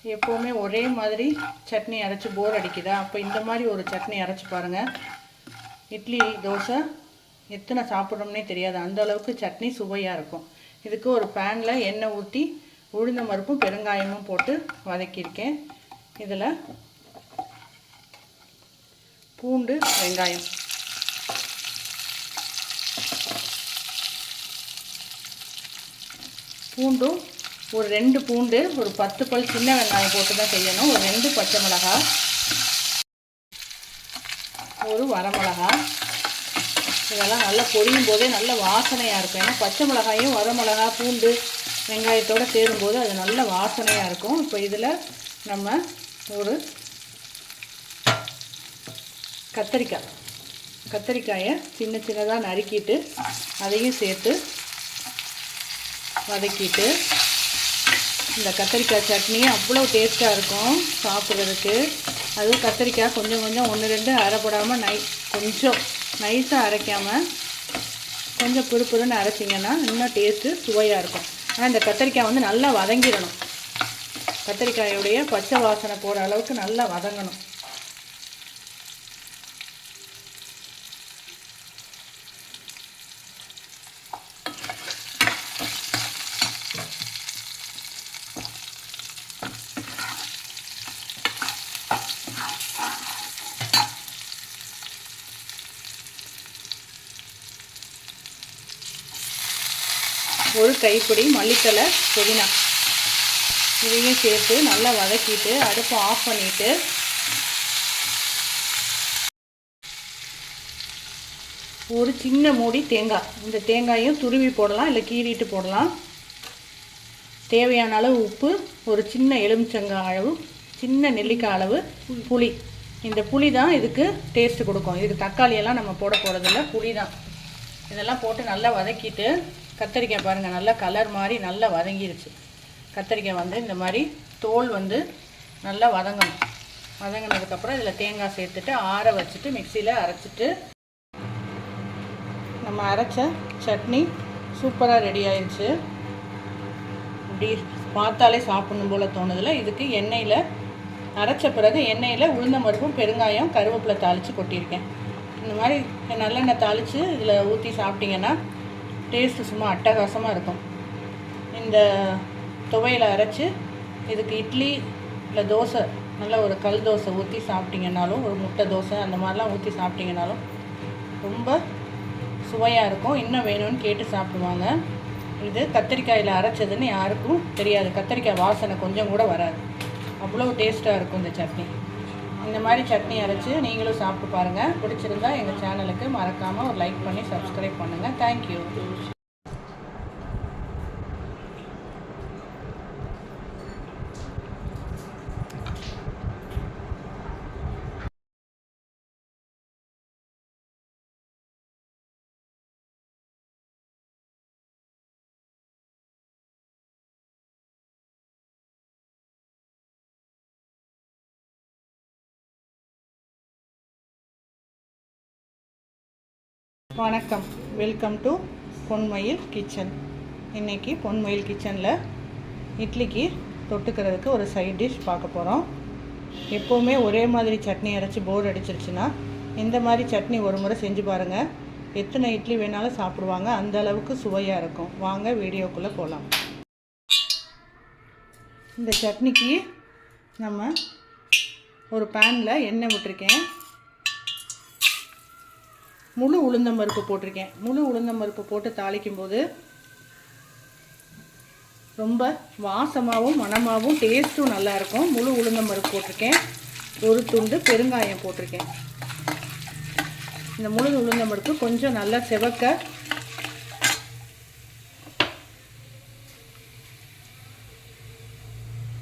எப்போவுமே ஒரே மாதிரி சட்னி அரைச்சி போர் அடிக்குதா? அப்போ இந்த மாதிரி ஒரு சட்னி அரைச்சி பாருங்கள். இட்லி தோசை எத்தனை சாப்பிட்றோம்னே தெரியாது, அந்த அளவுக்கு சட்னி சுவையாக இருக்கும். இதுக்கு ஒரு பேனில் எண்ணெய் ஊற்றி உளுந்தம் பருப்பும் பெருங்காயமும் போட்டு வதக்கியிருக்கேன். இதில் பூண்டு வெங்காயம், பூண்டும் ஒரு 2 பூண்டு, ஒரு 10 பல் சின்ன வெங்காயம் போட்டு தான் செய்யணும். ஒரு 2 பச்சை மிளகாய், ஒரு வரமிளகாய். இதெல்லாம் நல்லா பொரியும் போதே நல்ல வாசனையாக இருக்கும். ஏன்னா பச்சை மிளகாயும் வரமிளகாய் பூண்டு வெங்காயத்தோடு சேரும்போது அது நல்ல வாசனையாக இருக்கும். இப்போ இதில் நம்ம ஒரு கத்திரிக்காயை சின்ன சின்னதாக நறுக்கிட்டு அதையும் சேர்த்து வதக்கிட்டு, இந்த கத்திரிக்காய் சட்னி அவ்வளோ டேஸ்ட்டாக இருக்கும் சாப்பிட்றதுக்கு. அதுவும் கத்திரிக்காய் கொஞ்சம் 1-2 அரைப்படாமல் கொஞ்சம் நைஸாக அரைக்காமல் கொஞ்சம் புருப்புருன்னு அரைச்சிங்கன்னா இன்னும் டேஸ்ட்டு சுவையாக இருக்கும். ஆனால் இந்த கத்திரிக்காய் நல்லா வதங்கிடணும். கத்திரிக்காயோடைய பச்சை வாசனை போகிற அளவுக்கு நல்லா வதங்கணும். ஒரு கைப்பிடி மல்லித்தலை புதினா இதையும் சேர்த்து நல்லா வதக்கிட்டு அடுப்பை ஆஃப் பண்ணிவிட்டு, ஒரு சின்ன மூடி தேங்காய், இந்த தேங்காயும் துருவி போடலாம், இல்லை கீறிட்டு போடலாம். தேவையான அளவு உப்பு, ஒரு சின்ன எலுமிச்சங்காய் அளவு, சின்ன நெல்லிக்காய் அளவு புளி. இந்த புளி தான் இதுக்கு டேஸ்ட்டு கொடுக்கும். இதுக்கு தக்காளியெல்லாம் நம்ம போட போகிறதில்ல, புளி தான். இதெல்லாம் போட்டு நல்லா வதக்கிட்டு, கத்திரிக்காய் பாருங்கள் நல்லா கலர் மாதிரி நல்லா வதங்கிருச்சு. கத்திரிக்காய் இந்த மாதிரி தோல் நல்லா வதங்கணும். வதங்கினதுக்கப்புறம் இதில் தேங்காய் சேர்த்துட்டு ஆற வச்சுட்டு மிக்சியில் அரைச்சிட்டு, நம்ம அரைச்ச சட்னி சூப்பராக ரெடி ஆயிடுச்சு. இப்படி பார்த்தாலே சாப்பிடணும் போல் தோணுதில்ல. இதுக்கு எண்ணெயில் அரைச்ச பிறகு எண்ணெயில் உளுந்தம் பருப்பும் பெருங்காயம் கருவேப்பிலை தாளித்து கொட்டியிருக்கேன். இந்த மாதிரி நல்லெண்ணெய் தாளித்து இதில் ஊற்றி சாப்பிட்டிங்கன்னா டேஸ்ட்டு சும்மா அட்டகாசமாக இருக்கும். இந்த துவையில் அரைச்சி இதுக்கு இட்லி இல்லை தோசை, நல்லா ஒரு கல் தோசை ஊற்றி சாப்பிட்டிங்கனாலும், ஒரு முட்டை தோசை அந்த மாதிரிலாம் ஊற்றி சாப்பிட்டிங்கனாலும் ரொம்ப சுவையாக இருக்கும். இன்னும் வேணும்னு கேட்டு சாப்பிடுவாங்க. இது கத்திரிக்காயில் அரைச்சதுன்னு யாருக்கும் தெரியாது. கத்திரிக்காய் வாசனை கொஞ்சம் கூட வராது. அவ்வளோ டேஸ்ட்டாக இருக்கும் இந்த சட்னி. இந்த மாதிரி சட்னி அரைச்சி நீங்களும் சாப்பிட்டு பாருங்கள். பிடிச்சிருந்தா எங்கள் சேனலுக்கு மறக்காமல் ஒரு லைக் பண்ணி சப்ஸ்கிரைப் பண்ணுங்கள். தேங்க்யூ. வணக்கம், வெல்கம் டு பொன்மயில் கிச்சன். இன்றைக்கி பொன்மயில் கிச்சனில் இட்லிக்கு தொட்டுக்கிறதுக்கு ஒரு சைட் டிஷ் பார்க்க போகிறோம். எப்போவுமே ஒரே மாதிரி சட்னி அரைச்சி போர் அடிச்சிருச்சுன்னா இந்த மாதிரி சட்னி ஒரு முறை செஞ்சு பாருங்கள். எத்தனை இட்லி வேணாலும் சாப்பிடுவாங்க, அந்த அளவுக்கு சுவையாக இருக்கும். வாங்க வீடியோக்குள்ளே போகலாம். இந்த சட்னிக்கு நம்ம ஒரு பேனில் எண்ணெய் விட்டுருக்கேன். முழு உளுந்தம்பருப்பு போட்டிருக்கேன். முழு உளுந்தம்பருப்பு போட்டு தாளிக்கும்போது ரொம்ப வாசமாகவும் மணமாகவும் டேஸ்ட்டும் நல்லாயிருக்கும். முழு உளுந்தம்பருப்பு போட்டிருக்கேன். ஒரு துண்டு பெருங்காயம் போட்டிருக்கேன். இந்த முழு உளுந்தம்பருப்பு கொஞ்சம் நல்லா செவக்க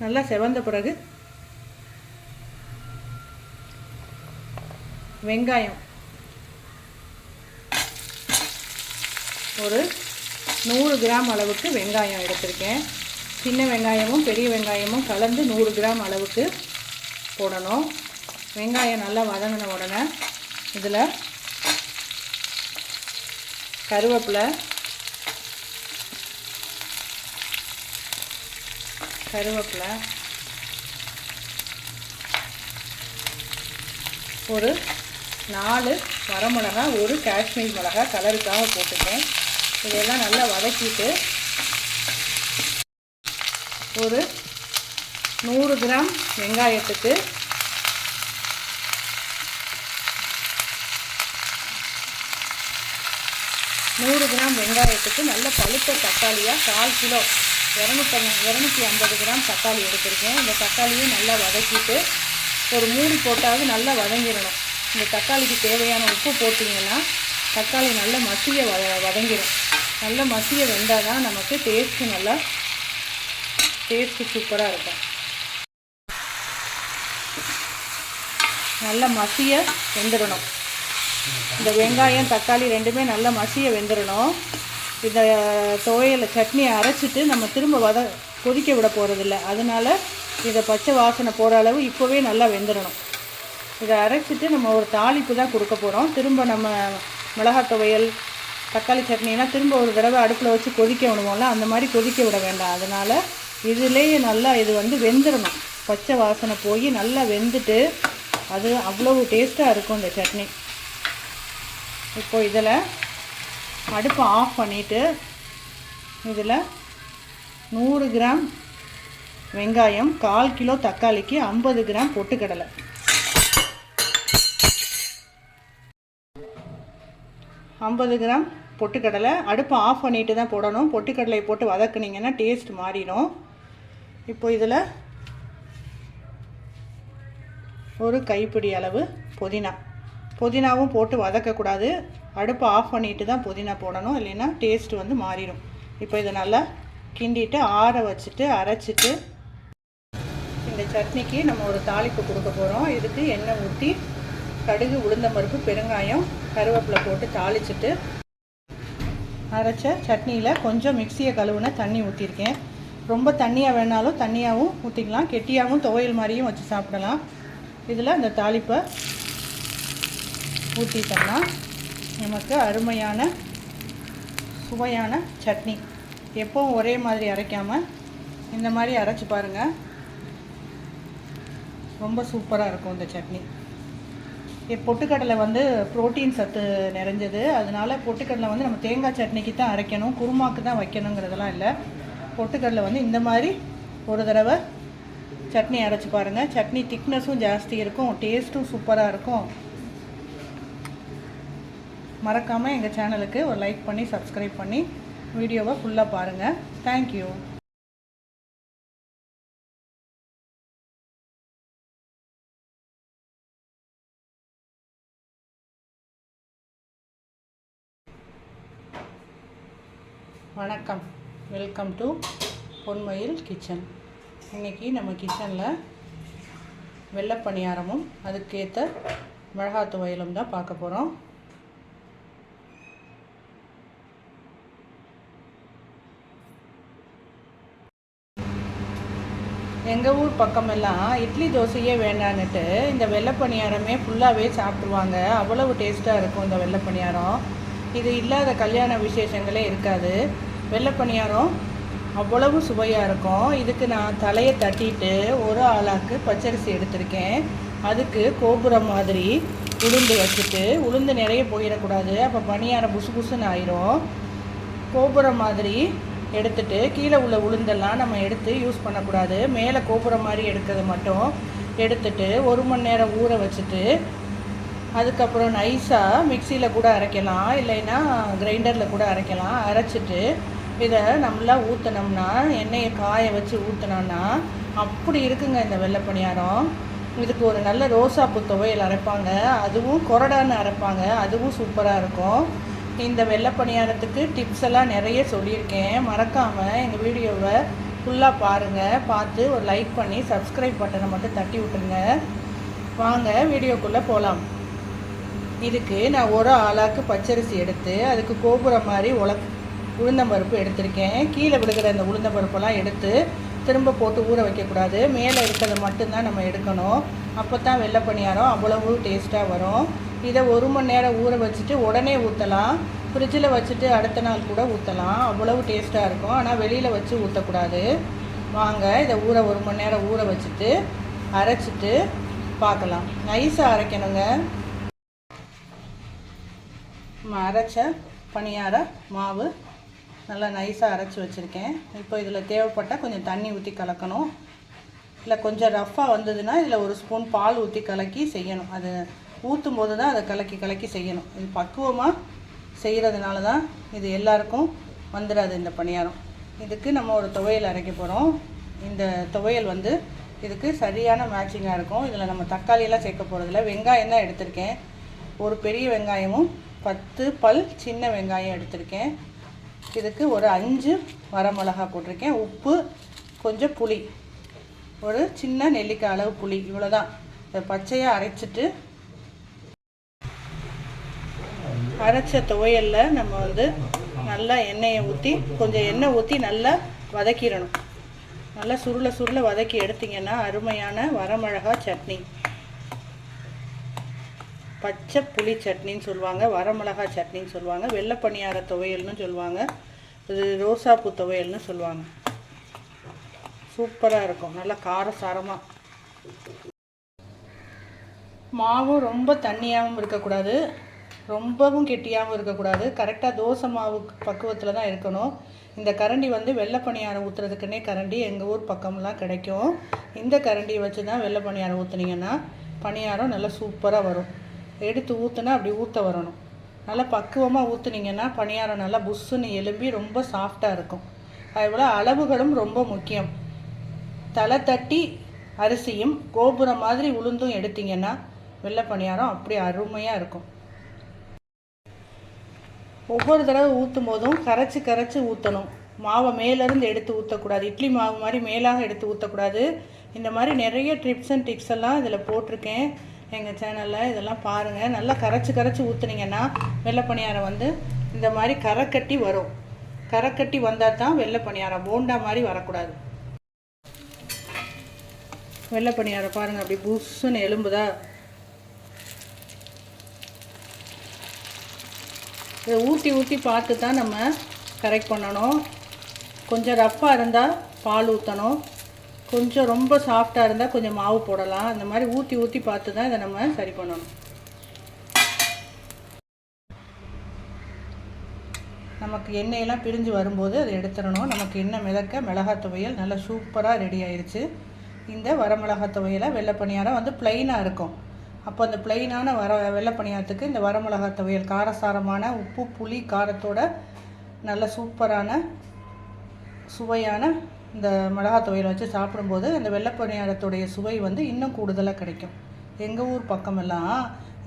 நல்லா செவந்த பிறகு வெங்காயம் ஒரு 100 கிராம் அளவுக்கு வெங்காயம் எடுத்திருக்கேன். சின்ன வெங்காயமும் பெரிய வெங்காயமும் கலந்து 100 கிராம் அளவுக்கு போடணும். வெங்காயம் நல்லா வதங்கின உடனே இதில் கருவேப்பிலை, ஒரு 4 வரமிளகா, ஒரு காஷ்மீர் மிளகா கலருக்காக போட்டுட்டேன். இதெல்லாம் நல்லா வதக்கிட்டு ஒரு 100 கிராம் வெங்காயத்துக்கு 100 கிராம் வெங்காயத்துக்கு நல்ல பழுத்த தக்காளியாக 1/4 கிலோ 250 கிராம் தக்காளி எடுத்திருக்கேன். இந்த தக்காளியும் நல்லா வதக்கிட்டு ஒரு மூடி போட்டாவது நல்லா வதங்கிடணும். இந்த தக்காளிக்கு தேவையான உப்பு போட்டிங்கன்னா தக்காளி நல்லா மசிய வதங்கிடும். நல்லா மசிய வெந்தால் தான் நமக்கு டேஸ்ட்டு சூப்பராக இருக்கும். நல்லா மசிய வெந்துடணும். இந்த வெங்காயம் தக்காளி ரெண்டுமே நல்லா மசிய வெந்துடணும். இந்த துவையல் சட்னியை அரைச்சிட்டு நம்ம திரும்ப கொதிக்க விட போகிறதில்ல. அதனால் இதை பச்சை வாசனை போகிற அளவு இப்போவே நல்லா வெந்துடணும். இதை அரைச்சிட்டு நம்ம ஒரு தாளிப்பு தான் கொடுக்க போகிறோம். திரும்ப நம்ம மிளகாய் துவையல் தக்காளி சட்னினா திரும்ப ஒரு தடவை அடுப்பில் வச்சு கொதிக்க விடுவோம்ல, அந்த மாதிரி கொதிக்க விட வேண்டாம். அதனால் இதுலேயே நல்லா இது வெந்துடணும். பச்சை வாசனை போய் நல்லா வெந்துட்டு அது அவ்வளவு டேஸ்ட்டாக இருக்கும் இந்த சட்னி. இப்போ இதில் அடுப்பை ஆஃப் பண்ணிவிட்டு இதில் 100 கிராம் வெங்காயம், 1/4 கிலோ தக்காளிக்கு 50 கிராம் பொட்டுக்கடலை, 50 கிராம் பொட்டுக்கடலை அடுப்பை ஆஃப் பண்ணிட்டு தான் போடணும். பொட்டுக்கடலை போட்டு வதக்குனிங்கன்னா டேஸ்ட் மாறிடும். இப்போ இதில் ஒரு கைப்பிடி அளவு புதினாவும் போட்டு வதக்கக்கூடாது. அடுப்பை ஆஃப் பண்ணிட்டு தான் புதினா போடணும், இல்லைன்னா டேஸ்ட் மாறிடும். இப்போ இதை நல்லா கிண்டிட்டு ஆற வச்சுட்டு அரைச்சிட்டு இந்த சட்னிக்கு நம்ம ஒரு தாளிப்பு கொடுக்க போகிறோம். இதுக்கு எண்ணெய் ஊற்றி கடுகு, உளுந்தம்பருப்பு, பெருங்காயம், கருவேப்பிலை போட்டு தாளிச்சிட்டு அரைச்ச சட்னியில் கொஞ்சம் மிக்சியை கழுவுன தண்ணி ஊற்றிருக்கேன். ரொம்ப தண்ணியாக வேணாலும் தண்ணியாகவும் ஊற்றிக்கலாம், கெட்டியாகவும் துவையல் மாதிரியும் வச்சு சாப்பிடலாம். இதில் அந்த தாளிப்பை ஊற்றிட்டோம்னா நமக்கு அருமையான சுவையான சட்னி. எப்போவும் ஒரே மாதிரி அரைக்காமல் இந்த மாதிரி அரைச்சி பாருங்கள், ரொம்ப சூப்பராக இருக்கும் இந்த சட்னி. பொட்டுக்கடலை புரோட்டீன் சத்து நிறைஞ்சது. அதனால் பொட்டுக்கடலை நம்ம தேங்காய் சட்னிக்கு தான் அரைக்கணும், குருமாக்கு தான் வைக்கணுங்கிறதெல்லாம் இல்லை. பொட்டுக்கடலை இந்த மாதிரி ஒரு தடவை சட்னி அரைச்சி பாருங்கள். சட்னி திக்னஸும் ஜாஸ்தி இருக்கும், டேஸ்ட்டும் சூப்பராக இருக்கும். மறக்காமல் எங்கள் சேனலுக்கு ஒரு லைக் பண்ணி சப்ஸ்கிரைப் பண்ணி வீடியோவை ஃபுல்லாக பாருங்கள். தேங்க்யூ. வணக்கம், வெல்கம் டு பொன்மயில் கிச்சன். இன்றைக்கி நம்ம கிச்சனில் வெள்ளை பணியாரமும் அதுக்கேற்ற மிளகாய் துவையலும் தான் பார்க்க போகிறோம். எங்கள் ஊர் பக்கமெல்லாம் இட்லி தோசையே வேண்டான்னுட்டு இந்த வெள்ளை பணியாரமே ஃபுல்லாகவே சாப்பிடுவாங்க. அவ்வளவு டேஸ்ட்டாக இருக்கும் இந்த வெள்ளை பணியாரம். இது இல்லாத கல்யாண விசேஷங்களே இருக்காது. வெள்ளை பணியாரம் அவ்வளவு சுவையாக இருக்கும். இதுக்கு நான் தலையை தட்டிட்டு ஒரு ஆளாக்கு பச்சரிசி எடுத்திருக்கேன். அதுக்கு கோபுரம் மாதிரி உளுந்து வச்சுட்டு, உளுந்து நிறைய போயிடக்கூடாது, அப்போ பணியாரம் புசு புசுன்னு ஆயிரும். கோபுரம் மாதிரி எடுத்துட்டு கீழே உள்ள உளுந்தெல்லாம் நம்ம எடுத்து யூஸ் பண்ணக்கூடாது. மேலே கோபுரம் மாதிரி எடுக்கிறது மட்டும் எடுத்துட்டு 1 மணி நேரம் ஊற வச்சுட்டு அதுக்கப்புறம் நைஸாக மிக்சியில் கூட அரைக்கலாம், இல்லைன்னா கிரைண்டரில் கூட அரைக்கலாம். அரைச்சிட்டு இதை நல்லா ஊற்றினோம்னா, எண்ணெயை காய வச்சு ஊற்றினோன்னா அப்படி இருக்குங்க இந்த வெள்ளை பணியாரம். இதுக்கு ஒரு நல்ல ரோசாப்பூ துவையல் அரைப்பாங்க, அதுவும் கொரடான்னு அரைப்பாங்க, அதுவும் சூப்பராக இருக்கும். இந்த வெள்ளை பணியாரத்துக்கு டிப்ஸ் எல்லாம் நிறைய சொல்லியிருக்கேன். மறக்காமல் எங்கள் வீடியோவை ஃபுல்லாக பாருங்கள். பார்த்து ஒரு லைக் பண்ணி சப்ஸ்கிரைப் பட்டனை மட்டும் தட்டி விட்டுருங்க. வாங்க வீடியோக்குள்ளே போகலாம். இதுக்கு நான் ஒரு ஆளாக்கு பச்சரிசி எடுத்து அதுக்கு கோபுரம் மாதிரி உளுந்தம்பருப்பு எடுத்திருக்கேன். கீழே விழுகிற அந்த உளுந்தம்பருப்பெல்லாம் எடுத்து திரும்ப போட்டு ஊற வைக்கக்கூடாது, மேலே இருக்கிறத மட்டும்தான் நம்ம எடுக்கணும். அப்போ தான் வெள்ளை பணியாரம் அவ்வளவு டேஸ்ட்டாக வரும். இதை 1 மணி நேரம் ஊற வச்சுட்டு உடனே ஊற்றலாம், ஃப்ரிட்ஜில் வச்சுட்டு அடுத்த நாள் கூட ஊற்றலாம், அவ்வளவு டேஸ்ட்டாக இருக்கும். ஆனால் வெளியில் வச்சு ஊற்றக்கூடாது. வாங்க இதை 1 மணி நேரம் ஊற வச்சுட்டு அரைச்சிட்டு பார்க்கலாம். நைஸாக அரைக்கணுங்க. நம்ம அரைச்ச பணியார மாவு நல்லா நைஸாக அரைச்சி வச்சுருக்கேன். இப்போ இதில் தேவைப்பட்டால் கொஞ்சம் தண்ணி ஊற்றி கலக்கணும். இல்லை கொஞ்சம் ரஃப்பாக வந்ததுன்னா இதில் ஒரு ஸ்பூன் பால் ஊற்றி கலக்கி செய்யணும். அது ஊற்றும் போது தான் அதை கலக்கி செய்யணும். இது பக்குவமாக செய்கிறதுனால தான் இது எல்லாருக்கும் வந்துடாது இந்த பணியாரம். இதுக்கு நம்ம ஒரு துவையல் அரைக்க போகிறோம். இந்த துவையல் வந்து இதுக்கு சரியான மேட்சிங்காக இருக்கும். இதில் நம்ம தக்காளியெல்லாம் சேர்க்க போகிறதில்ல. வெங்காயம் தான் எடுத்திருக்கேன். ஒரு பெரிய வெங்காயமும் 10 பல் சின்ன வெங்காயம் எடுத்திருக்கேன். இதுக்கு ஒரு 5 வரமிளகா போட்டிருக்கேன். உப்பு, கொஞ்சம் புளி, ஒரு சின்ன நெல்லிக்காய் அளவு புளி, இவ்வளோதான். இதை பச்சையாக அரைச்சிட்டு அரைச்ச துவையலில் நம்ம வந்து நல்லா எண்ணெயை ஊற்றி கொஞ்சம் எண்ணெய் ஊற்றி நல்லா வதக்கிடணும். நல்லா சுருள வதக்கி எடுத்திங்கன்னா அருமையான வரமிளகா சட்னி, பச்சை புளி சட்னின்னு சொல்லுவாங்க, வரமிளகா சட்னின்னு சொல்லுவாங்க, வெள்ளை பணியார துவையல்னு சொல்லுவாங்க, இது ரோசாப்பூ துவையல்னு சொல்லுவாங்க. சூப்பராக இருக்கும், நல்லா காரசாரமாக. மாவும் ரொம்ப தண்ணியாகவும் இருக்கக்கூடாது, ரொம்பவும் கெட்டியாகவும் இருக்கக்கூடாது. கரெக்டாக தோசை மாவு பக்குவத்தில் தான் இருக்கணும். இந்த கரண்டி வந்து வெள்ளை பணியாரம் ஊற்றுறதுக்குன்னே கரண்டி எங்கள் ஊர் பக்கம்லாம் கிடைக்கும். இந்த கரண்டியை வச்சு தான் வெள்ளை பணியாரம் ஊற்றுனீங்கன்னா பணியாரம் நல்லா சூப்பராக வரும். எடுத்து ஊற்றுனா அப்படி ஊற்ற வரணும். நல்லா பக்குவமாக ஊற்றுனீங்கன்னா பணியாரம் நல்லா புஷ்ஷுன்னு எலும்பி ரொம்ப சாஃப்டாக இருக்கும். அதுபோல் அளவுகளும் ரொம்ப முக்கியம். தலை தட்டி அரிசியும் கோபுரம் மாதிரி உளுந்தும் எடுத்திங்கன்னா வெள்ளை பணியாரம் அப்படி அருமையாக இருக்கும். ஒவ்வொரு தடவை ஊற்றும் போதும் கரைச்சி ஊற்றணும். மாவை மேலேருந்து எடுத்து ஊற்றக்கூடாது. இட்லி மாவு மாதிரி மேலாக எடுத்து ஊற்றக்கூடாது. இந்த மாதிரி நிறைய ட்ரிப்ஸ் அண்ட் டிப்ஸ் எல்லாம் இதில் போட்டிருக்கேன் எங்கள் சேனலில். இதெல்லாம் பாருங்கள். நல்லா கரைச்சி ஊற்றுனீங்கன்னா வெள்ளை பணியாரம் வந்து இந்த மாதிரி கரைக்கட்டி வரும். கரைக்கட்டி வந்தால் தான் வெள்ளை பணியாரம், போண்டா மாதிரி வரக்கூடாது. வெள்ளை பணியாரம் பாருங்கள் அப்படி புஷ்ஷுன்னு எலும்புதா. இதை ஊற்றி பார்த்து தான் நம்ம கரெக்ட் பண்ணணும். கொஞ்சம் ரஃப்பாக இருந்தால் பால் ஊற்றணும், கொஞ்சம் ரொம்ப சாஃப்டாக இருந்தால் கொஞ்சம் மாவு போடலாம். அந்த மாதிரி ஊற்றி பார்த்து தான் இதை நம்ம சரி பண்ணணும். நமக்கு எண்ணெயெல்லாம் பிரிஞ்சு வரும்போது அதை எடுத்துடணும். நமக்கு எண்ணெய் மிதக்க மிளகாய் துவையல் நல்லா சூப்பராக ரெடி ஆயிடுச்சு. இந்த வரமிளகாய் துவையலை வெள்ளை பணியாரம் வந்து ப்ளைனாக இருக்கும். அப்போ அந்த ப்ளைனான வெள்ளை பணியாரத்துக்கு இந்த வரமிளகாய் துவையல் காரசாரமான உப்பு புளி காரத்தோட நல்ல சூப்பரான சுவையான இந்த மிளகாய் துவையல் வச்சு சாப்பிடும்போது அந்த வெள்ளை பணியாரத்துடைய சுவை வந்து இன்னும் கூடுதலாக கிடைக்கும். எங்கள் ஊர் பக்கமெல்லாம்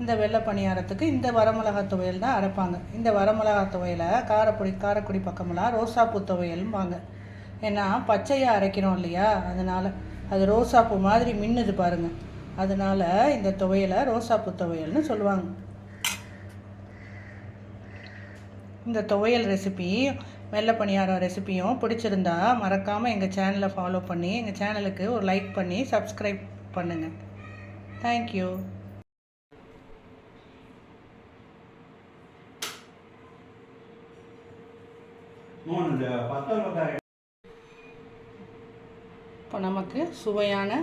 இந்த வெள்ளை பணியாரத்துக்கு இந்த வரமிளகாய் துவையல் தான் அரைப்பாங்க. இந்த வரமிளகாய் துவையலை காரைக்குடி பக்கமெல்லாம் ரோசாப்பூ துவையல்பாங்க. ஏன்னா பச்சையாக அரைக்கிறோம் இல்லையா, அதனால் அது ரோசாப்பூ மாதிரி மின்னுது பாருங்கள். அதனால் இந்த துவையலை ரோசாப்பூ துவையல்னு சொல்லுவாங்க. இந்த துவையல் ரெசிபி வெள்ளை பணியாரம் ரெசிபியும் பிடிச்சிருந்தா மறக்காமல் எங்கள் சேனலை ஃபாலோ பண்ணி எங்கள் சேனலுக்கு ஒரு லைக் பண்ணி சப்ஸ்கிரைப் பண்ணுங்கள். தேங்க்யூ. இப்போ நமக்கு சுவையான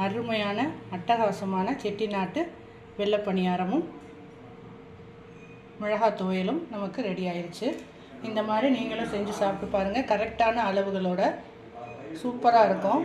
அருமையான அட்டகாசமான செட்டிநாட்டு வெள்ளை பணியாரமும் மிளகாய் துவையலும் நமக்கு ரெடி ஆயிடுச்சு. இந்த மாதிரி நீங்களும் செஞ்சு சாப்பிட்டு பாருங்கள். கரெக்டான அளவுகளோட சூப்பராக இருக்கும்.